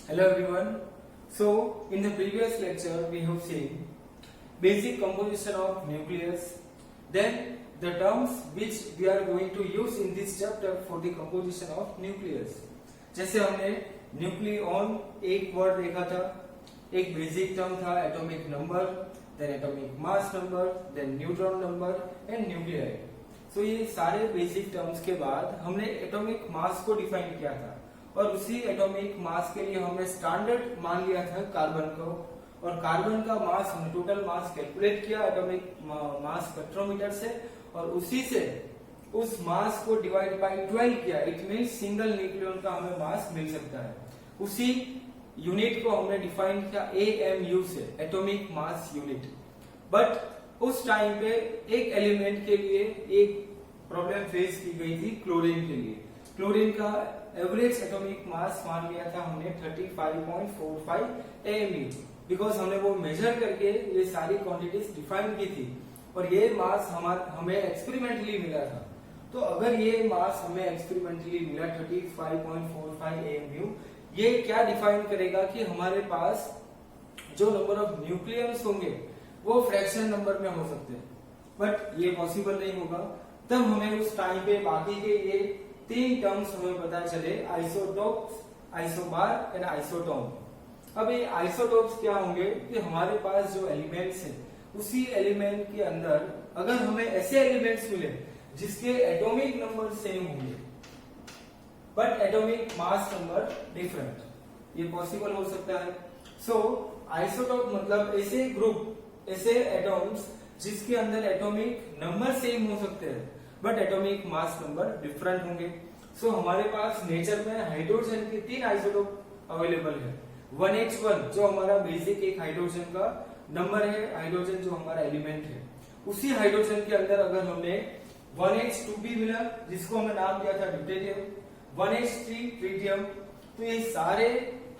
Hello everyone. So in the previous lecture we have seen basic composition of nucleus. Then the terms which we are going to use in this chapter for the composition of nucleus. जैसे हमने nucleon एक word देखा था, एक basic term था atomic number, then atomic mass number, then neutron number and nuclei. So ये सारे basic terms के बाद हमने एटॉमिक मास को डिफाइन किया था और उसी एटॉमिक मास के लिए हमने स्टैंडर्ड मान लिया था कार्बन को, और कार्बन का मास हमने टोटल मास कैलकुलेट किया एटॉमिक मास स्पेक्ट्रोमीटर से, और उसी से उस मास को डिवाइड बाय 12 किया. इट मीन सिंगल न्यूक्लियन का हमें मास मिल सकता है. उसी यूनिट को हमने डिफाइन किया AMU से, एटॉमिक मास यूनिट. बट उस टाइम पे एक एलिमेंट के लिए एक प्रॉब्लम फेस की गई थी क्लोरीन के लिए. क्लोरीन का एवरेज एटॉमिक मास मान लिया था हमने 35.45 AMU, बिकॉज हमने वो मेजर करके ये सारी क्वांटिटीज डिफाइन की थी और ये मास हमें एक्सपेरिमेंटली मिला था. तो अगर ये मास हमें एक्सपेरिमेंटली मिला 35.45 AMU, ये क्या डिफाइन करेगा कि हमारे पास जो नंबर ऑफ न्यूक्लियस होंगे वो फ्रैक्शन नंबर में हो सकते हैं. बट ये पॉसिबल नहीं होगा. तब हमें उस टाइम पे बाकी के ये तीन टर्म्स हमें पता चले, आइसोटोप्स, आइसोबार एंड आइसोटोन. अब ये आइसोटोप्स क्या होंगे कि हमारे पास जो एलिमेंट्स हैं उसी एलिमेंट के अंदर अगर हमें ऐसे एलिमेंट्स मिले जिसके एटॉमिक नंबर सेम होंगे but atomic mass number different, ये पॉसिबल हो सकता है. सो आइसोटोप मतलब ऐसे ग्रुप, ऐसे एटॉम्स जिसके अंदर एटॉमिक नंबर सेम हो सकते हैं but atomic mass number different होंगे. सो हमारे पास नेचर में हाइड्रोजन के तीन आइसोटोप अवेलेबल है. 1H1 जो हमारा बेसिक एक हाइड्रोजन का नंबर है, हाइड्रोजन जो हमारा एलिमेंट है, उसी हाइड्रोजन के अंदर अगर हमने 1H2 भी मिला जिसको हमने नाम दिया था ड्यूटेरियम, 1H3 ट्रिटियम, तो ये सारे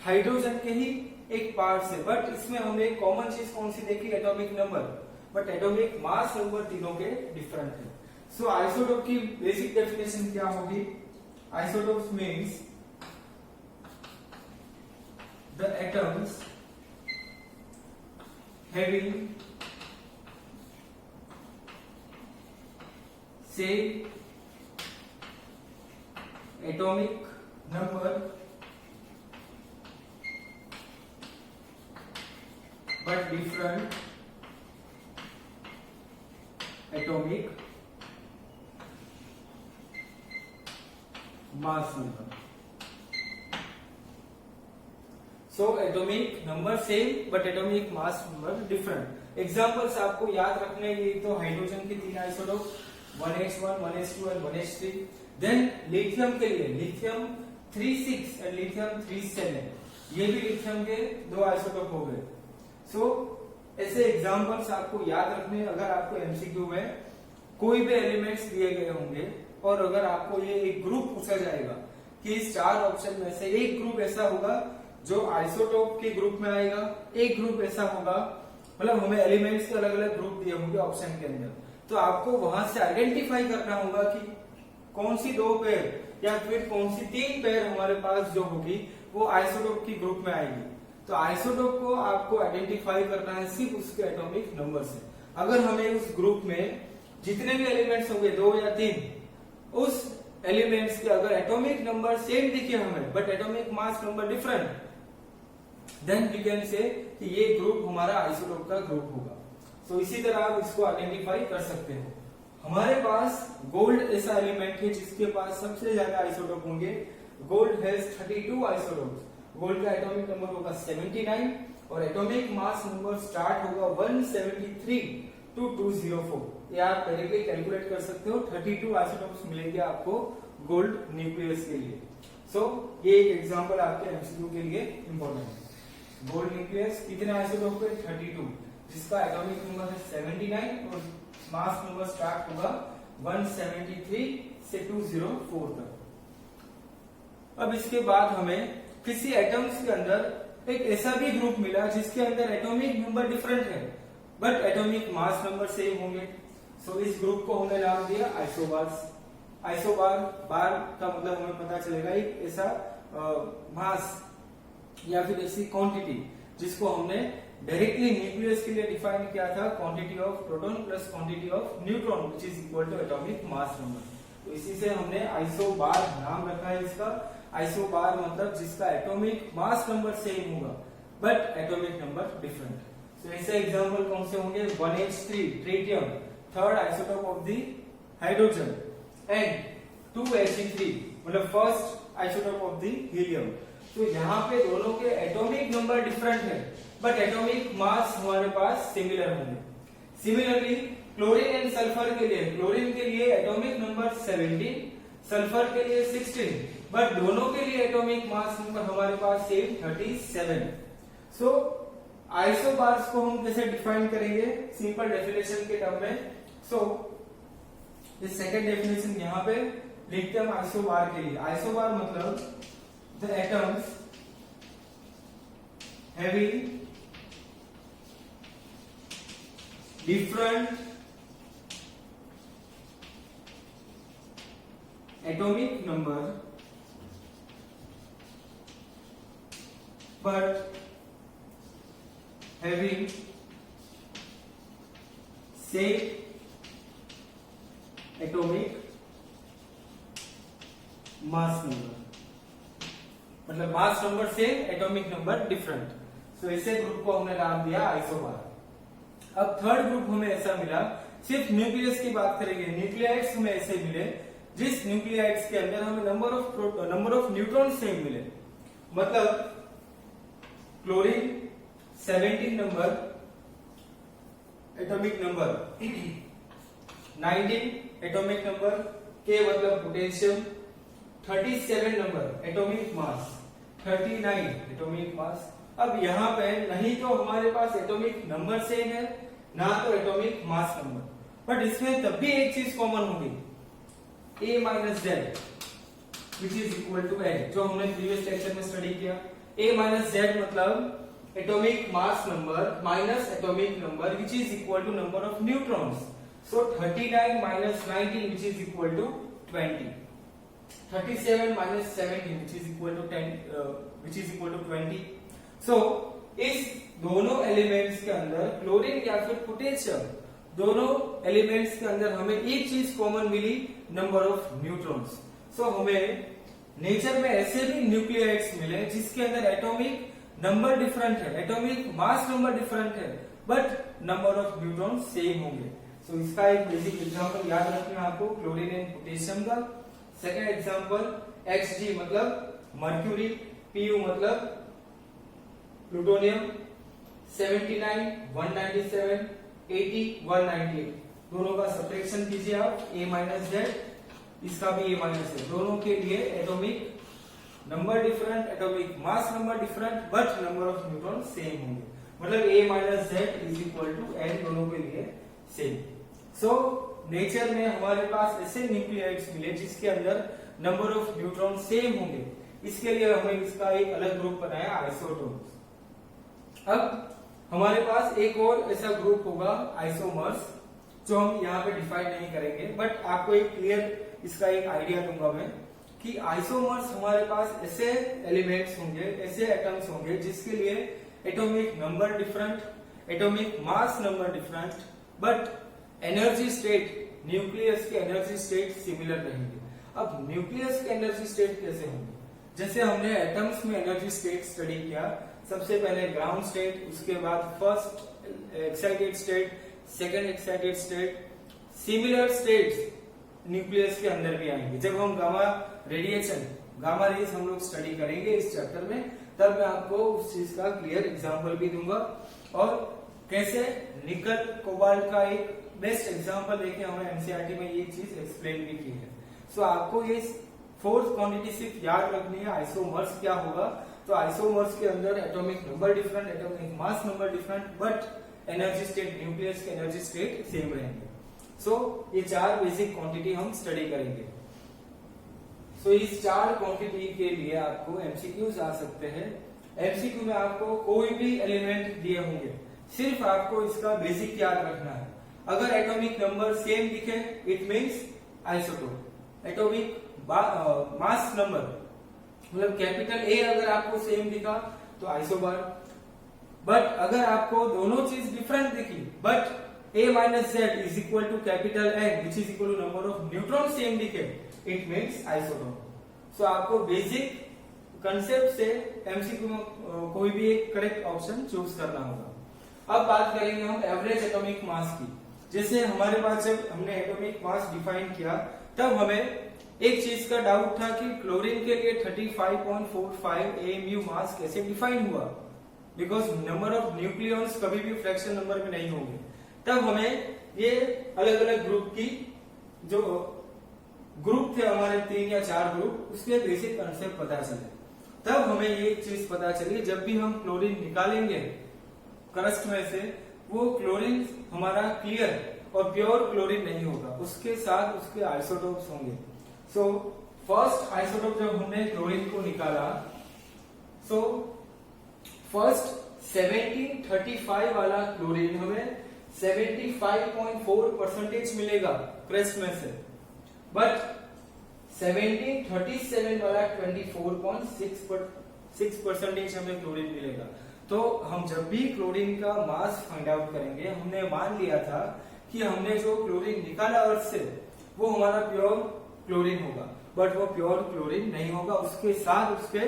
हाइड्रोजन के ही एक पार्ट है. बट इसमें हमने कॉमन चीज कौन सी देखी, atomic number, but atomic mass number तीनों के डिफरेंट है. सो आइसोटोप की बेसिक डेफिनेशन क्या होगी, isotopes means the atoms having same atomic number but different atomic mass number. So atomic number same but atomic mass number different. Examples आपको याद रखने ये तो हाइड्रोजन के तीन isotope 1H1, 1H2 and 1H3. Then lithium के लिए lithium 36 and lithium 37, ये भी लिथियम के दो आइसोटोप हो गए. सो ऐसे एग्जाम्पल्स आपको याद रखने. अगर आपको एमसीक्यू में कोई भी एलिमेंट्स दिए गए होंगे और अगर आपको ये एक ग्रुप पूछा जाएगा कि इस चार ऑप्शन में से एक ग्रुप ऐसा होगा जो आइसोटोप के ग्रुप में आएगा, एक ग्रुप ऐसा होगा, मतलब हमें एलिमेंट्स के अलग अलग ग्रुप दिए होंगे ऑप्शन के अंदर, तो आपको वहां से आइडेंटिफाई करना होगा कि कौन सी दो पेयर या फिर कौन सी तीन पेयर हमारे पास जो होगी वो आइसोटोप की ग्रुप में आएगी. तो आइसोटोप को आपको आइडेंटिफाई करना है सिर्फ उसके एटॉमिक नंबर से. अगर हमें उस ग्रुप में जितने भी एलिमेंट्स होंगे, दो या तीन, उस एलिमेंट्स के अगर एटॉमिक नंबर सेम दिखे हमें but atomic mass number different, then we can say कि ये ग्रुप हमारा आइसोटोप का ग्रुप होगा. तो इसी तरह आप इसको आइडेंटिफाई कर सकते हो. हमारे पास गोल्ड ऐसा एलिमेंट है जिसके पास सबसे ज्यादा आइसोटोप होंगे. Gold has 32 isotopes. गोल्ड का एटॉमिक नंबर होगा 79 और एटॉमिक मास नंबर स्टार्ट होगा 173 to 204. ये आप डायरेक्टली कैलकुलेट कर सकते हो. 32 आइसोटोप्स मिलेंगे आपको गोल्ड न्यूक्लियस के लिए. सो ये एक एग्जांपल आपके एमसीक्यू के लिए इंपॉर्टेंट है. गोल्ड न्यूक्लियस कितने आइसोटोप है, 32, जिसका एटॉमिक नंबर है 79 और मास नंबर स्टार्ट होगा 173 से 204 तक. अब इसके बाद हमें किसी एटम्स के अंदर एक ऐसा भी ग्रुप मिला जिसके अंदर एटॉमिक नंबर डिफरेंट है but atomic mass number same होंगे. सो इस ग्रुप को हमने नाम दिया आइसोबार्स. आइसोबार बार का मतलब हमें पता चलेगा एक ऐसा मास या फिर ऐसी क्वांटिटी जिसको हमने डायरेक्टली न्यूक्लियस के लिए डिफाइन किया था, quantity of proton plus quantity of neutron which is equal to atomic mass number. तो इसी से हमने आइसोबार नाम रखा है इसका। आइसोबार मतलब जिसका एटॉमिक मास नंबर सेम होगा बट एटॉमिक नंबर डिफरेंट। तो ऐसे एग्जांपल कौन से होंगे, 1H3 tritium, third isotope of the hydrogen, and 2He3 मतलब first isotope of the helium. तो यहाँ पे दोनों के एटॉमिक नंबर डिफरेंट है बट एटॉमिक मास हमारे पास सिमिलर होंगे। सिमिलरली क्लोरीन एंड सल्फर के लिए, क्लोरीन के लिए एटॉमिक नंबर 17, सल्फर के लिए 16, बट दोनों के लिए एटॉमिक मास नंबर हमारे पास सेम 37। सो आइसोबार्स को हम कैसे डिफाइन करेंगे, सिंपल डेफिनेशन के टर्म में। सो ये सेकंड डेफिनेशन यहाँ पे लिखते हैं आइसोबार के लिए। आइसोबार मतलब the atoms having different atomic number but having same atomic mass number, मतलब mass number same atomic number different. So इसे ग्रुप को हमने नाम दिया आइसोबार। अब थर्ड ग्रुप हमें ऐसा मिला, सिर्फ न्यूक्लियस की बात करेंगे, न्यूक्लियाइड्स हमें ऐसे मिले जिस न्यूक्लियाइड्स के अंदर हमें नंबर ऑफ न्यूट्रॉन सेम मिले। मतलब chlorine 17 number atomic number, 19 atomic number, के मतलब potassium, 37 number atomic mass, 39 atomic mass. अब यहाँ पे नहीं तो हमारे पास एटॉमिक नंबर सेम है ना तो एटॉमिक मास नंबर, बट इसमें तब भी एक चीज कॉमन होगी, A minus Z which is equal to N, जो हमने प्रीवियस लेक्चर में स्टडी किया। A माइनस जेड मतलब atomic mass number minus atomic number which is equal to number of neutrons. So 39 minus 19 which is equal to 20, 37 minus 17 which is equal to 10 which is equal to 20। so इस दोनों elements के अंदर chlorine या फिर potassium, दोनों elements के अंदर हमें एक चीज कॉमन मिली, नंबर ऑफ न्यूट्रॉन्स। सो हमें नेचर में ऐसे भी न्यूक्लियाइड्स मिले जिसके अंदर एटॉमिक नंबर डिफरेंट है, एटॉमिक मास नंबर डिफरेंट है but number of neutron same होंगे। सो इसका एक बेसिक एग्जांपल याद रखना आपको, क्लोरीन एंड पोटेशियम का। सेकेंड एग्जांपल Hg मतलब मर्क्यूरी, Pu मतलब प्लूटोनियम, 79, 197, 80, 198, दोनों का सब्ट्रैक्शन कीजिए आप, A माइनस जेड, इसका भी A माइनस है, दोनों के लिए atomic number different, atomic mass number different but number of neutron same होंगे। मतलब A minus Z is equal to N, दोनों के लिए सेम। सो नेचर में हमारे पास ऐसे न्यूक्लियाइड्स मिले जिसके अंदर नंबर ऑफ न्यूट्रॉन सेम होंगे, इसके लिए हमें इसका एक अलग ग्रुप बनाया आइसोटोप्स। अब हमारे पास एक और ऐसा ग्रुप होगा आइसोमर्स, जो हम यहाँ पे डिफाइन नहीं करेंगे बट आपको एक क्लियर इसका एक आइडिया दूंगा मैं कि आइसोमर्स हमारे पास ऐसे एलिमेंट्स होंगे, ऐसे एटम्स होंगे जिसके लिए atomic number different, atomic mass number different but energy state, nucleus के एनर्जी स्टेट सिमिलर रहेंगे। अब न्यूक्लियस के एनर्जी स्टेट कैसे होंगे, जैसे हमने एटम्स में एनर्जी स्टेट स्टडी किया, सबसे पहले ग्राउंड स्टेट, उसके बाद first excited state, second excited state, similar states nucleus के अंदर भी आएंगे। जब हम गामा रेडिएशन, गामा रेज हम लोग स्टडी करेंगे इस चैप्टर में, तब मैं आपको उस चीज का क्लियर एग्जांपल भी दूंगा और कैसे निकल कोबाल्ट का एक बेस्ट एग्जांपल देके हमें एनसीईआरटी में ये चीज एक्सप्लेन भी की है। सो आपको ये फोर्थ क्वांटिटी सिर्फ याद रखनी है, आइसोमर्स क्या होगा। तो आइसोमर्स के अंदर atomic number different, atomic mass number different but energy state, nucleus के एनर्जी स्टेट सेम रहेंगे। सो ये चार बेसिक क्वांटिटी हम स्टडी करेंगे। सो इस चार क्वांटिटी के लिए आपको एमसीक्यूज आ सकते हैं। एमसीक्यू में आपको कोई भी एलिमेंट दिए होंगे, सिर्फ आपको इसका बेसिक याद रखना है। अगर एटॉमिक नंबर सेम दिखे it means isotope, atomic mass number मतलब कैपिटल ए अगर आपको सेम दिखा तो आइसोबार। बट अगर आपको दोनों चीज डिफरेंट दिखी, but A minus Z is equal to capital N which is equal to number of neutrons same दिखे, it means isotop। So आपको बेसिक कंसेप्ट से एमसीक्यू में कोई भी एक करेक्ट ऑप्शन चूज करना होगा। अब बात करेंगे हम एवरेज एटॉमिक मास की। जैसे हमारे पास जब हमने एटॉमिक मास डिफाइन किया तब हमें एक चीज का डाउट था कि क्लोरीन के लिए 35.45 AMU मास कैसे डिफाइन हुआ, बिकॉज नंबर ऑफ न्यूक्लियॉन्स कभी भी फ्रैक्शन नंबर में नहीं होंगे। तब हमें ये अलग अलग ग्रुप की जो ग्रुप थे हमारे 3 या 4 ग्रुप, उसके बेसिक कंसेप्ट पता चले। तब हमें ये चीज पता चली जब भी हम क्लोरीन निकालेंगे क्रस्ट में से, वो क्लोरीन हमारा क्लियर और प्योर क्लोरीन नहीं होगा, उसके साथ उसके आइसोटोप्स होंगे। सो फर्स्ट आइसोटोप जब हमने क्लोरीन को निकाला, सो फर्स्ट 1735 वाला क्लोरीन हमें 75.4% मिलेगा क्रेस्ट में से, बट 1737 वाला 24.6% हमें क्लोरीन मिलेगा। तो हम जब भी क्लोरीन का मास फाइंड आउट करेंगे, हमने मान लिया था कि हमने जो क्लोरीन निकाला अर्थ से वो हमारा प्योर क्लोरीन होगा, बट वो प्योर क्लोरीन नहीं होगा, उसके साथ उसके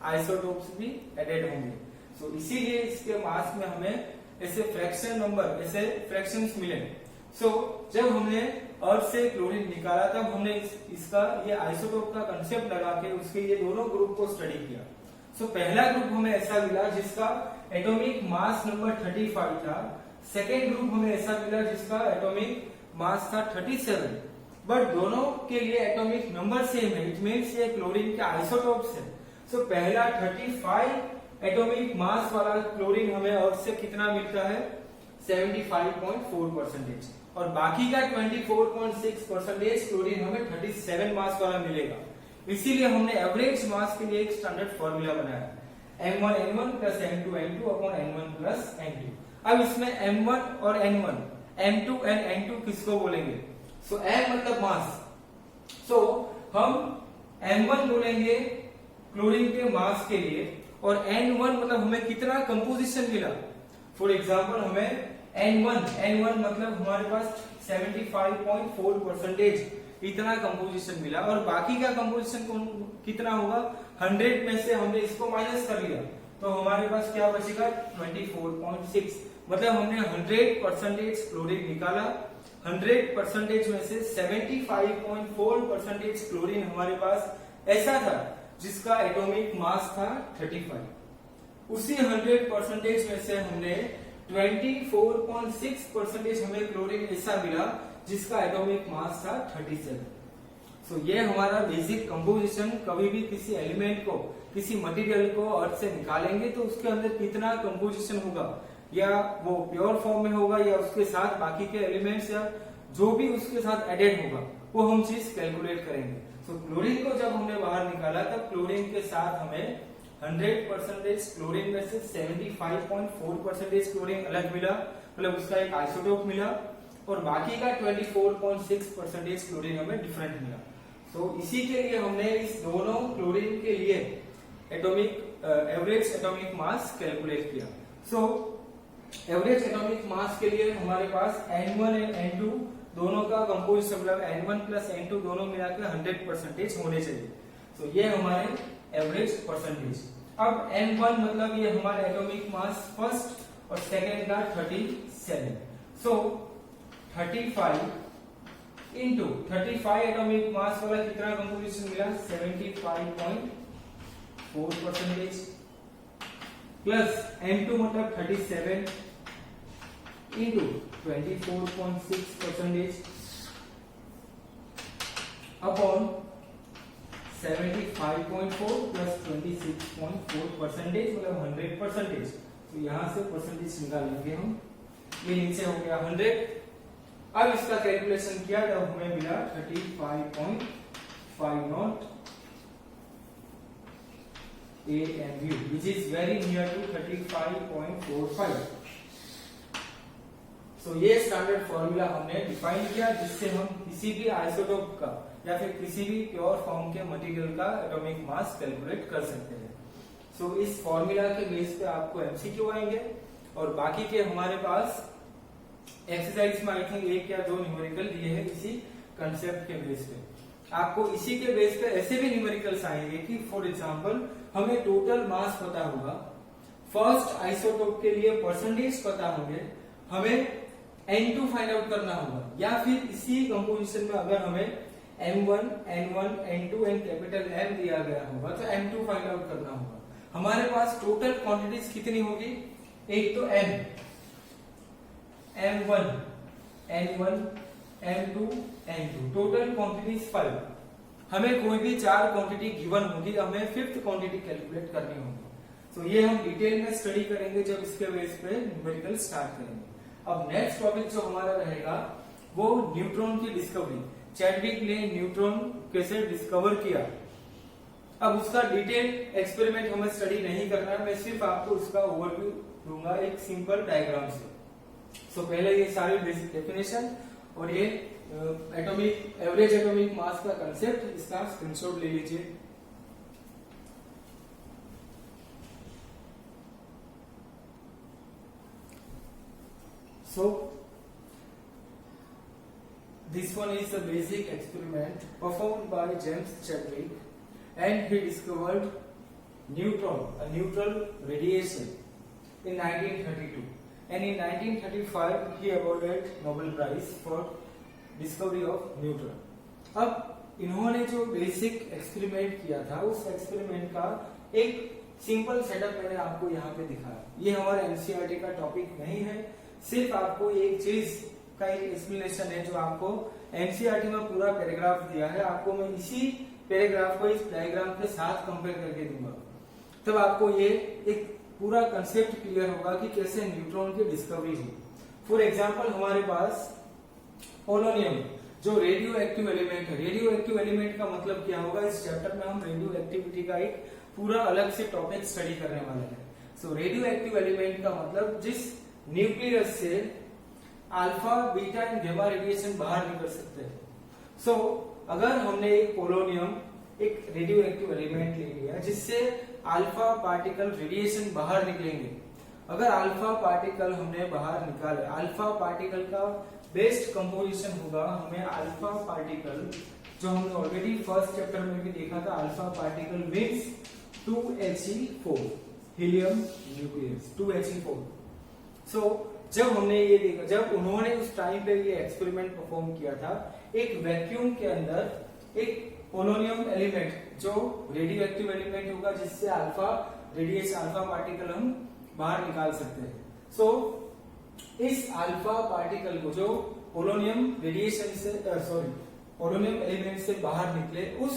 आइसोटोप्स भी एडेड होंगे। सो इसीलिए इसके मास में हमें ऐसे फ्रैक्शन नंबर, ऐसे फ्रैक्शंस मिले। सो जब हमने अर्थ से क्लोरीन निकाला तब हमने इसका ये आइसोटोप का कंसेप्ट लगा के उसके ये दोनों ग्रुप को स्टडी किया। सो पहला ग्रुप हमें ऐसा मिला जिसका एटॉमिक मास नंबर 35 था, सेकेंड ग्रुप हमें ऐसा मिला जिसका एटॉमिक मास था 37, बट दोनों के लिए एटॉमिक नंबर सेम है, इट मीन्स ये क्लोरीन के आइसोटोप्स है। सो पहला 35 एटॉमिक मास वाला क्लोरीन हमें अर्थ से कितना मिलता है, 75.4%, और बाकी का 24.6% क्लोरीन हमें 37 मास वाला मिलेगा। इसीलिए हमने एवरेज मास के लिए एक स्टैंडर्ड फॉर्मूला बनाया, M1N1 plus M2N2 upon N1 plus N2। अब इसमें M1 और N1, M2 एंड N2 किसको बोलेंगे? सो M मतलब मास, सो हम M1 बोलेंगे क्लोरीन के मास के लिए, और N1 मतलब हमें कितना कंपोजिशन मिला। फॉर एग्जाम्पल हमें N1 मतलब हमारे पास 75.4% इतना कंपोजिशन मिला, और बाकी का कंपोजिशन कितना होगा, 100 में से हमने इसको माइनस कर लिया तो हमारे पास क्या बचेगा, 24.6। मतलब हमने 100% क्लोरीन निकाला, 100% में से 75.4% क्लोरीन हमारे पास ऐसा था जिसका एटॉमिक मास था 35। उसी 100% में से हमने 24.6% हमें क्लोरीन ऐसा मिला जिसका एटॉमिक मास था 37। सो ये हमारा बेसिक कंपोजिशन। कभी भी किसी एलिमेंट को, किसी मटेरियल को अर्थ से निकालेंगे तो उसके अंदर कितना कंपोजिशन होगा, या वो प्योर फॉर्म में होगा या उसके साथ बाकी के एलिमेंट्स या जो भी उसके साथ एडेड होगा, वो हम चीज कैलकुलेट करेंगे। सो क्लोरीन को जब हमने बाहर निकाला तब क्लोरीन के साथ हमें 100% क्लोरीन में से 75.4% क्लोरीन अलग मिला, मतलब उसका एक आइसोटोप मिला, और बाकी का 24.6% क्लोरीन हमें डिफरेंट मिला। तो इसी के लिए हमने इस दोनों क्लोरीन के लिए atomic average atomic mass calculate किया। सो एवरेज एटॉमिक मास के लिए हमारे पास N1 एंड N2 दोनों का कंपोजिशन, मतलब N1 प्लस N2 दोनों मिला के 100% होने चाहिए। तो ये हमारे एवरेज परसेंटेज। अब N1 मतलब ये हमारा एटॉमिक मास फर्स्ट और सेकेंड का 37। सो 35 इंटू 35 एटॉमिक मास वाला कितना कंपोजिशन मिला, 75.4% प्लस M2 मतलब 37 इंटू 24.6% अपॉन 75.4 प्लस 26.4% मतलब 100%। तो यहां से परसेंटेज निकाल लेंगे हम, ये नीचे हो गया 100। अब इसका कैलकुलेशन किया तब हमें मिला 35.50 AMU which is very near to 35.45। सो ये स्टैंडर्ड फॉर्मूला हमने डिफाइन किया जिससे हम किसी भी आइसोटोप का या फिर किसी भी प्योर फॉर्म के मटेरियल का एटॉमिक मास कैलकुलेट कर सकते हैं। सो इस फॉर्मूला के बेस पे आपको एमसीक्यू आएंगे और बाकी के हमारे पास एक्सरसाइज में आई थिंक 1 या 2 न्यूमेरिकल दिए हैं इसी कंसेप्ट के बेस पे। आपको इसी के बेस पे ऐसे भी न्यूमेरिकल्स आएंगे कि फॉर एग्जांपल हमें टोटल मास पता होगा, फर्स्ट आइसोटोप के लिए परसेंटेज पता होंगे, हमें N2 फाइंड आउट करना होगा, या फिर इसी कंपोजिशन में अगर हमें M1, N1, N2 and capital M दिया गया होगा तो M2 फाइंड आउट करना होगा। हमारे पास टोटल क्वांटिटीज कितनी होगी, एक तो M1, N1, M2, N2, total quantities 5। हमें कोई भी 4 क्वांटिटी गिवन होगी, हमें 5th क्वांटिटी कैलकुलेट करनी होगी। तो ये हम डिटेल में स्टडी करेंगे जब इसके बेस पे न्यूमेरिकल स्टार्ट करेंगे। अब नेक्स्ट टॉपिक जो हमारा रहेगा वो न्यूट्रॉन की डिस्कवरी। चैडविक ने न्यूट्रॉन कैसे डिस्कवर किया, अब उसका डिटेल एक्सपेरिमेंट हमें स्टडी नहीं करना है, मैं सिर्फ आपको उसका ओवरव्यू दूंगा एक सिंपल डायग्राम से। सो पहले ये सारे बेसिक डेफिनेशन और ये एवरेज एटॉमिक मास का कंसेप्ट, इसका स्क्रीनशॉट ले लीजिए। So this one is a basic experiment performed by James Chadwick, and he discovered neutron, a neutral radiation, in 1932. And in 1935 he awarded Nobel Prize for discovery of neutron. अब इन्होंने जो basic experiment किया था उस experiment का एक simple setup मैंने आपको यहाँ पे दिखाया। ये हमारा एनसीईआरटी का टॉपिक नहीं है, सिर्फ आपको एक चीज का एक एक्सप्लेनेशन है जो आपको एनसीईआरटी में पूरा पैराग्राफ दिया है, आपको मैं इसी पैराग्राफ को इस डायग्राम के साथ कंपेयर करके दूंगा, तब आपको ये एक पूरा कंसेप्ट क्लियर होगा कि कैसे न्यूट्रॉन की डिस्कवरी हुई। फॉर एग्जांपल हमारे पास पोलोनियम जो रेडियो एक्टिव एलिमेंट है, रेडियो एक्टिव एलिमेंट का मतलब क्या होगा, इस चैप्टर में हम रेडियो एक्टिविटी का एक पूरा अलग से टॉपिक स्टडी करने वाले हैं। सो रेडियो एक्टिव एलिमेंट का मतलब जिस न्यूक्लियस से alpha, beta and gamma radiation बाहर निकल सकते हैं। सो अगर हमने एक पोलोनियम एक रेडियो एक्टिव एलिमेंट ले लिया जिससे अल्फा पार्टिकल रेडिएशन बाहर निकलेंगे, अगर अल्फा पार्टिकल हमने बाहर निकाले, अल्फा पार्टिकल का बेस्ट कंपोजिशन होगा, हमें अल्फा पार्टिकल जो हमने ऑलरेडी फर्स्ट चैप्टर में भी देखा था, alpha particle means 2He4 helium nucleus 2He4। सो जब हमने ये देखा, जब उन्होंने उस टाइम पे ये एक्सपेरिमेंट परफॉर्म किया था, एक वैक्यूम के अंदर एक पोलोनियम एलिमेंट जो रेडियो एक्टिव एलिमेंट होगा जिससे अल्फा रेडिएशन, अल्फा पार्टिकल हम बाहर निकाल सकते हैं। सो इस अल्फा पार्टिकल को जो पोलोनियम रेडिएशन से पोलोनियम एलिमेंट से बाहर निकले, उस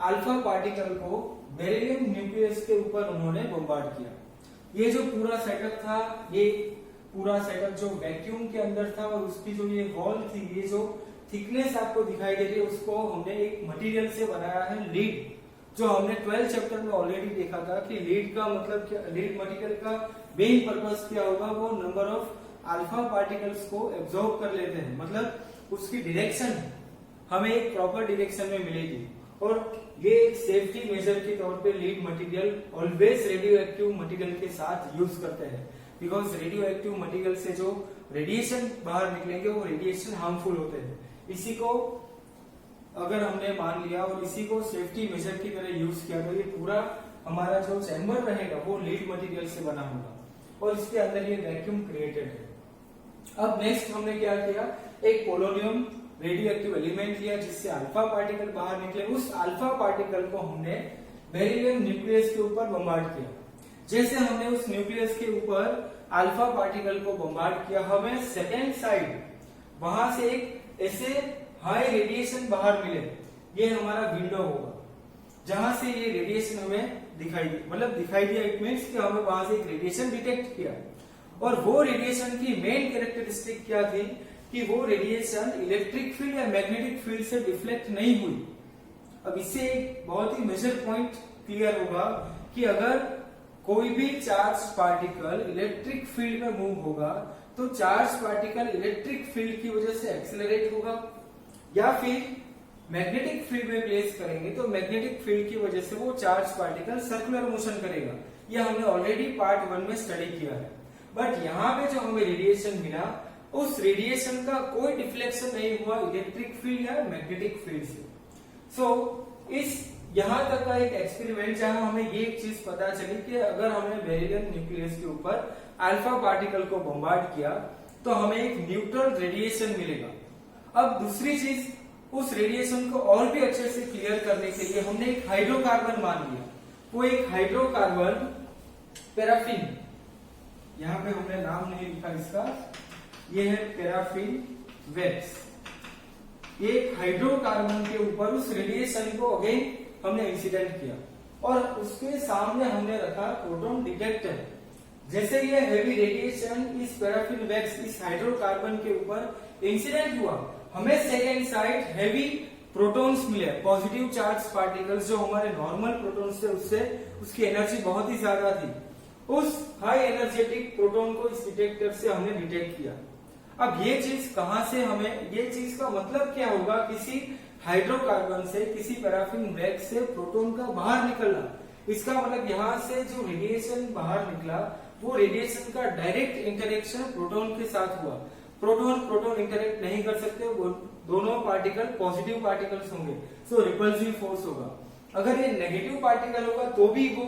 अल्फा पार्टिकल को बेरिलियम न्यूक्लियस के ऊपर उन्होंने बम्बार्ड किया। ये जो पूरा सेटअप था, ये पूरा सेटअप जो वैक्यूम के अंदर था और उसकी जो ये वॉल थी, ये जो थिकनेस आपको दिखाई दे रही है, उसको हमने एक मटेरियल से बनाया है, लीड। जो हमने 12th चैप्टर में ऑलरेडी देखा था कि लीड का मतलब क्या, लीड मटेरियल का मेन पर्पस क्या होगा, वो नंबर ऑफ अल्फा पार्टिकल्स को एब्जॉर्ब कर लेते हैं, मतलब उसकी डायरेक्शन हमें एक प्रॉपर डायरेक्शन में मिलेगी। और ये एक सेफ्टी मेजर के तौर पे lead material always radio active material के साथ यूज करते हैं, बिकॉज रेडियो एक्टिव मटेरियल से जो रेडिएशन बाहर निकलेंगे वो रेडिएशन हार्मफुल होते हैं। इसी को अगर हमने मान लिया और इसी को सेफ्टी मेजर की तरह यूज किया तो ये पूरा हमारा जो चैम्बर रहेगा वो लीड मटेरियल से बना होगा और इसके अंदर ये वैक्यूम क्रिएटेड है। अब नेक्स्ट हमने क्या किया, एक पोलोनियम रेडियो एक्टिव एलिमेंट लिया जिससे अल्फा पार्टिकल बाहर निकले, उस अल्फा पार्टिकल को हमने बेरिलियम न्यूक्लियस के ऊपर बम्बार्ड किया। जैसे हमने उस न्यूक्लियस के ऊपर अल्फा पार्टिकल को बम्बार्ड किया, हमें सेकेंड साइड वहां से एक ऐसे हाई रेडिएशन बाहर मिले, ये हमारा विंडो होगा जहां से ये रेडिएशन हमें दिखाई दिया, इट मीन्स कि हमें वहां से एक रेडिएशन डिटेक्ट किया। और वो रेडिएशन की मेन कैरेक्टरिस्टिक क्या थी कि वो रेडिएशन इलेक्ट्रिक फील्ड या मैग्नेटिक फील्ड से डिफ्लेक्ट नहीं हुई। अब इससे एक बहुत ही मेजर पॉइंट क्लियर होगा कि अगर कोई भी चार्ज पार्टिकल इलेक्ट्रिक फील्ड में मूव होगा तो चार्ज पार्टिकल इलेक्ट्रिक फील्ड की वजह से एक्सेलरेट होगा या फिर मैग्नेटिक फील्ड में प्लेस करेंगे तो मैग्नेटिक फील्ड की वजह से वो चार्ज पार्टिकल सर्कुलर मोशन करेगा। यह हमने ऑलरेडी पार्ट 1 में स्टडी किया है। बट यहाँ पे जो हमें रेडिएशन मिला, उस रेडिएशन का कोई डिफ्लेक्शन नहीं हुआ इलेक्ट्रिक फील्ड या मैग्नेटिक फील्ड से। सो इस यहाँ तक का एक एक्सपेरिमेंट जहां हमें ये एक चीज पता चली कि अगर हमने बेरिलियम न्यूक्लियस के ऊपर अल्फा पार्टिकल को बम्बार्ड किया तो हमें एक न्यूट्रल रेडिएशन मिलेगा। अब दूसरी चीज, उस रेडिएशन को और भी अच्छे से क्लियर करने के लिए हमने एक हाइड्रोकार्बन मान लिया। वो एक हाइड्रोकार्बन पैराफिन, यहाँ पे हमने नाम नहीं लिखा इसका, ये है पैराफिन वैक्स। एक हाइड्रोकार्बन के ऊपर उस रेडिएशन को अगेन हमने इंसिडेंट किया और उसके सामने हमने रखा प्रोटॉन डिटेक्टर। जैसे ये हेवी रेडिएशन इस पैराफिन वैक्स इस हाइड्रोकार्बन के ऊपर इंसिडेंट हुआ, हमें सेकेंड साइड हेवी प्रोटॉन्स मिले, पॉजिटिव चार्ज पार्टिकल्स जो हमारे नॉर्मल प्रोटॉन्स थे उससे उसकी एनर्जी बहुत ही ज्यादा थी। उस हाई एनर्जेटिक प्रोटॉन को इस डिटेक्टर से हमने डिटेक्ट किया। अब ये चीज कहां से हमें, ये चीज का मतलब क्या होगा, किसी हाइड्रोकार्बन से, किसी पैराफिन वैक्स से प्रोटॉन का बाहर निकलना। इसका मतलब यहाँ से जो रेडिएशन बाहर निकला वो रेडिएशन का डायरेक्ट इंटरेक्शन प्रोटॉन के साथ हुआ। प्रोटॉन प्रोटॉन इंटरेक्ट नहीं कर सकते, वो दोनों पार्टिकल पॉजिटिव पार्टिकल्स होंगे, सो रिपल्सिव फोर्स होगा। अगर ये नेगेटिव पार्टिकल होगा तो भी वो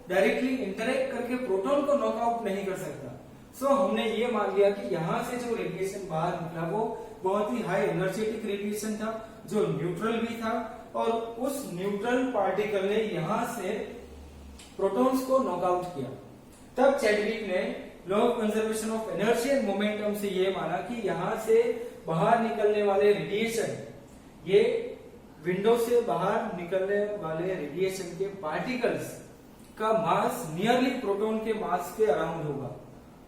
डायरेक्टली इंटरेक्ट करके प्रोटॉन को नॉकआउट नहीं कर सकता। सो हमने ये मान लिया कि यहाँ से जो रेडिएशन बाहर निकला वो बहुत ही हाई एनर्जेटिक रेडिएशन था जो न्यूट्रल भी था, और उस न्यूट्रल पार्टिकल ने यहाँ से प्रोटॉन्स को नॉकआउट किया। तब चैडविक ने law of conservation of energy and momentum से ये माना कि यहाँ से बाहर निकलने वाले रेडिएशन, ये विंडो से बाहर निकलने वाले रेडिएशन के पार्टिकल्स का मास नियरली प्रोटॉन के मास के अराउंड होगा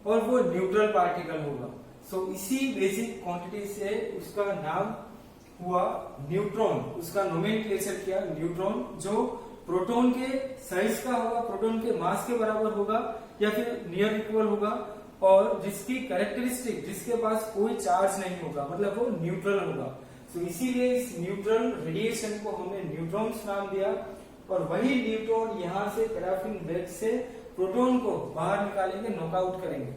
और वो न्यूट्रल पार्टिकल होगा। सो इसी बेसिक क्वांटिटी से उसका नाम हुआ न्यूट्रॉन, उसका नोमेनक्लेचर किया न्यूट्रॉन, जो प्रोटॉन के साइज का होगा, प्रोटॉन के मास के बराबर होगा या फिर नियर इक्वल होगा, और जिसकी कैरेक्टरिस्टिक, जिसके पास कोई चार्ज नहीं होगा, मतलब वो न्यूट्रल होगा। तो इसीलिए इस न्यूट्रल रेडिएशन को हमने न्यूट्रॉन्स नाम दिया, और वही न्यूट्रॉन यहाँ से पैराफिन वैक्स से प्रोटॉन को बाहर निकालेंगे, नॉकआउट करेंगे।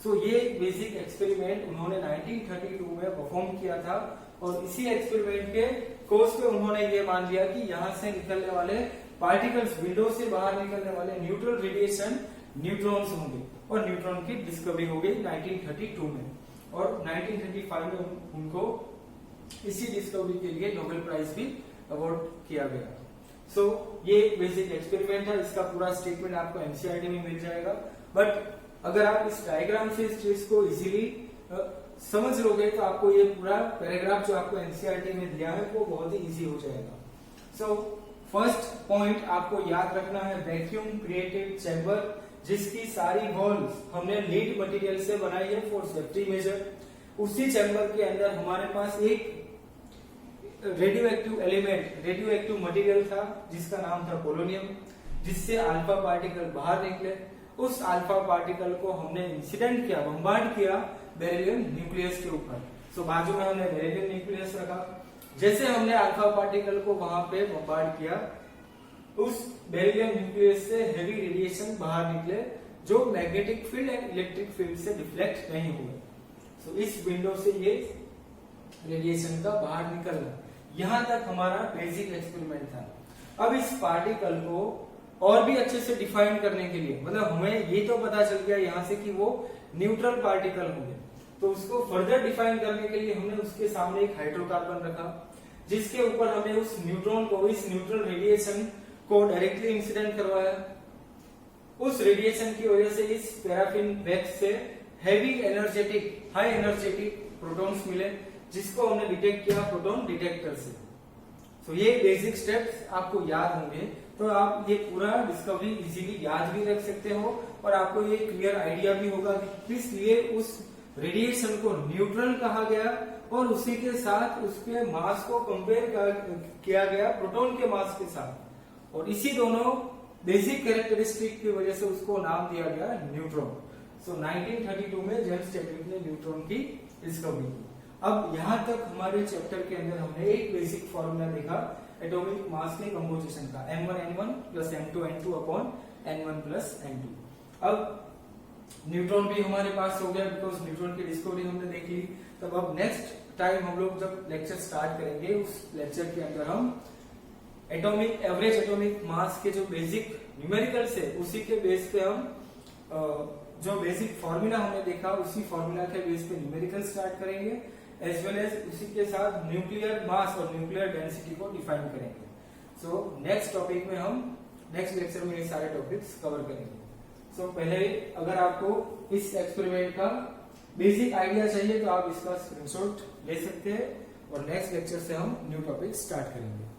सो ये एक बेसिक एक्सपेरिमेंट उन्होंने 1932 में परफॉर्म किया था, और इसी एक्सपेरिमेंट के कोर्स पे उन्होंने ये मान लिया कि यहाँ से निकलने वाले पार्टिकल्स, विंडो से बाहर निकलने वाले न्यूट्रल रेडिएशन न्यूट्रॉन्स होंगे, और न्यूट्रॉन की डिस्कवरी हो गई 1932 में, और 1935 में उनको इसी डिस्कवरी के लिए नोबेल प्राइज भी अवार्ड किया गया। सो ये एक बेसिक एक्सपेरिमेंट है, इसका पूरा स्टेटमेंट आपको एनसीईआरटी में मिल जाएगा। बट अगर आप इस डायग्राम से इस चीज को इजीली समझ लोगे तो आपको ये पूरा पैराग्राफ जो आपको एनसीईआरटी में दिया है वो बहुत ही इजी हो जाएगा। सो फर्स्ट पॉइंट आपको याद रखना है, वैक्यूम क्रिएटेड चैम्बर, जिसकी सारी वॉल्स हमने लीड मटेरियल से बनाई है फॉर सेफ्टी मेजर। उसी चैम्बर के अंदर हमारे पास एक radio active element, radio active material था जिसका नाम था पोलोनियम, जिससे अल्फा पार्टिकल बाहर निकले। उस अल्फा पार्टिकल को हमने इंसिडेंट किया, बम्बार्ड किया बेरिलियम न्यूक्लियस के ऊपर। सो बाजू में हमने बेरिलियम न्यूक्लियस रखा। जैसे हमने अल्फा पार्टिकल को वहां पे बम्बार्ड किया, उस बेरिलियम न्यूक्लियस से हेवी रेडिएशन बाहर निकले जो magnetic field and electric field से डिफ्लेक्ट नहीं हुए। सो इस विंडो से ये रेडिएशन का बाहर निकलना, यहां तक हमारा बेसिक एक्सपेरिमेंट था। अब इस पार्टिकल को और भी अच्छे से डिफाइन करने के लिए, मतलब हमें ये तो पता चल गया यहाँ से कि वो न्यूट्रल पार्टिकल होंगे, तो उसको फर्दर डिफाइन करने के लिए हमने उसके सामने एक हाइड्रोकार्बन रखा, जिसके ऊपर हमने उस न्यूट्रॉन को, इस न्यूट्रल रेडिएशन को डायरेक्टली इंसिडेंट करवाया। उस रेडिएशन की वजह से इस पैराफिन वैक्स से heavy energetic, high energetic protons मिले, जिसको हमने डिटेक्ट किया प्रोटॉन डिटेक्टर से। तो ये बेसिक स्टेप्स आपको याद होंगे तो आप ये पूरा डिस्कवरी इजीली याद भी रख सकते हो, और आपको ये क्लियर आइडिया भी होगा कि किस लिए उस रेडिएशन को न्यूट्रल कहा गया, और उसी के साथ उसके मास को कंपेयर किया गया प्रोटॉन के मास के साथ, और इसी दोनों बेसिक कैरेक्टरिस्टिक की वजह से उसको नाम दिया गया न्यूट्रॉन। सो 1932 में जेम्स चैडविक ने न्यूट्रॉन की डिस्कवरी की। अब यहाँ तक हमारे चैप्टर के अंदर हमने एक बेसिक फॉर्मूला देखा एटॉमिक मास के कंपोजिशन का, m1n1 plus m2n2 upon n1 plus n2। अब न्यूट्रॉन भी हमारे पास हो गया बिकॉज न्यूट्रॉन की डिस्कवरी हमने देख ली। तब अब नेक्स्ट टाइम हम लोग जब लेक्चर स्टार्ट करेंगे उस लेक्चर के अंदर हम एटॉमिक एवरेज एटॉमिक मास के जो बेसिक न्यूमेरिकल्स है उसी के बेस पे हम जो बेसिक फॉर्मूला हमने देखा उसी फॉर्मूला के बेस पे न्यूमेरिकल स्टार्ट करेंगे एज वेल एज उसी के साथ न्यूक्लियर मास और न्यूक्लियर डेंसिटी को डिफाइन करेंगे। सो नेक्स्ट टॉपिक में हम नेक्स्ट लेक्चर में ये सारे टॉपिक्स कवर करेंगे। सो पहले अगर आपको इस एक्सपेरिमेंट का बेसिक आइडिया चाहिए तो आप इसका स्क्रीनशॉट ले सकते हैं और नेक्स्ट लेक्चर से हम न्यू टॉपिक स्टार्ट करेंगे।